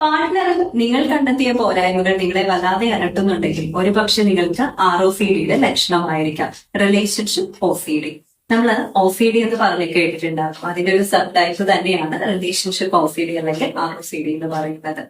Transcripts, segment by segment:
പാർട്ട്ണറിൽ നിങ്ങൾ കണ്ടെത്തിയ പോരായ്മകൾ നിങ്ങളെ വല്ലാതെ അലട്ടുന്നുണ്ടെങ്കിൽ ഒരുപക്ഷെ നിങ്ങൾക്ക് ROCDയുടെ ലക്ഷണമായിരിക്കാം. Relationship OCD. നമ്മൾ OCD എന്ന് പറഞ്ഞ് കേട്ടിട്ടുണ്ടാകും. അതിന്റെ ഒരു സബ് ടൈപ്പ് തന്നെയാണ് റിലേഷൻഷിപ്പ് OCD അല്ലെങ്കിൽ ROCD എന്ന് പറയുന്നത്.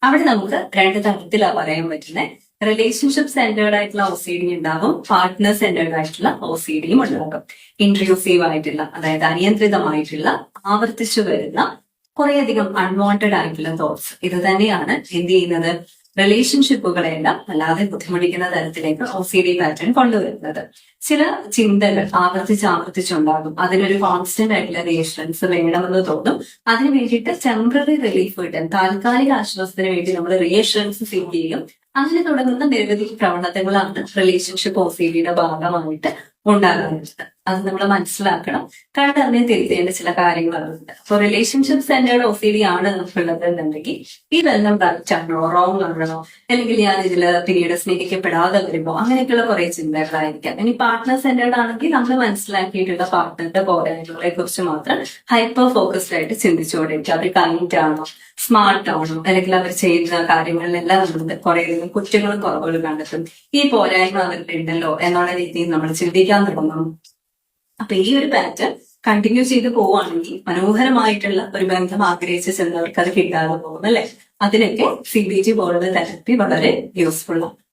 അവിടെ നമുക്ക് രണ്ട് തരത്തിലാണ് പറയാൻ പറ്റുന്നത്. റിലേഷൻഷിപ്പ് സെന്റേർഡ് ആയിട്ടുള്ള OCD ഉണ്ടാകും, പാർട്ട്ണർ സെന്റേർഡ് ആയിട്ടുള്ള OCDയും ഉണ്ടാകും. ഇൻട്രൂസീവ് ആയിട്ടുള്ള, അതായത് അനിയന്ത്രിതമായിട്ടുള്ള, ആവർത്തിച്ചു വരുന്ന കുറേയധികം അൺവാണ്ടഡ് ആയിട്ടുള്ള തോട്ട്സ്. ഇത് തന്നെയാണ് എന്ത് ചെയ്യുന്നത്, റിലേഷൻഷിപ്പുകളെല്ലാം അല്ലാതെ ബുദ്ധിമുട്ടിക്കുന്ന തരത്തിലേക്ക് OCD പാറ്റേൺ കൊണ്ടുവരുന്നത്. ചില ചിന്തകൾ ആവർത്തിച്ചുണ്ടാകും. അതിനൊരു കോൺസ്റ്റന്റ് ആയിട്ടുള്ള റീഅഷുറൻസ് വേണമെന്ന് തോന്നും. അതിന് വേണ്ടിയിട്ട് ടെമ്പററി റിലീഫ് കിട്ടാൻ, താൽക്കാലിക ആശ്വാസത്തിന് വേണ്ടി നമ്മൾ റീഅഷുറൻസ് സീക്ക് ചെയ്യും. അങ്ങനെ തുടങ്ങുന്ന നിരവധി പ്രവണതകളാണ് റിലേഷൻഷിപ്പ് OCDയുടെ ഭാഗമായിട്ട് ഉണ്ടാകുന്നത്. അത് നമ്മൾ മനസ്സിലാക്കണം. കാരണം അതിനെ തിരുത്തേണ്ട ചില കാര്യങ്ങളുണ്ട്. അപ്പൊ റിലേഷൻഷിപ്പ് സെന്റേർഡ് OCD ആണ് നമുക്കുള്ളത് എന്നുണ്ടെങ്കിൽ ഇതെല്ലാം റൈറ്റ് ആണോ റോങ് ആണോ, അല്ലെങ്കിൽ ഞാൻ ഇതില് പിന്നീട് സ്നേഹിക്കപ്പെടാതെ വരുമ്പോ, അങ്ങനെയൊക്കെയുള്ള കുറെ ചിന്തകളായിരിക്കാം. ഇനി പാർട്ട്ണർ സെന്റേർഡ് ആണെങ്കിൽ നമ്മൾ മനസ്സിലാക്കിയിട്ടുള്ള പാർട്ട്ണറുടെ പോരായ്മകളെ കുറിച്ച് മാത്രം ഹൈപ്പർ ഫോക്കസ്ഡ് ആയിട്ട് ചിന്തിച്ചുകൊണ്ടിരിക്കും. അവർ കൈൻഡ് ആണോ, സ്മാർട്ട് ആണോ, അല്ലെങ്കിൽ അവർ ചെയ്യുന്ന കാര്യങ്ങളിലെല്ലാം നമ്മൾ കുറേയധികം കുറ്റങ്ങളും കുറവുകളും കണ്ടെത്തും. ഈ പോരായ്മ അവർക്ക് ഉണ്ടല്ലോ എന്നുള്ള രീതിയിൽ നമ്മൾ ചിന്തിക്കാൻ തുടങ്ങും. അപ്പൊ ഈ ഒരു പാറ്റേൺ കണ്ടിന്യൂ ചെയ്ത് പോവുകയാണെങ്കിൽ മനോഹരമായിട്ടുള്ള ഒരു ബന്ധം ആഗ്രഹിച്ച് ചെന്നവർക്ക് അത് കിട്ടാതെ പോകും അല്ലെ. അതിനൊക്കെ CBT പോലുള്ള തെറപ്പി വളരെ യൂസ്ഫുൾ ആണ്.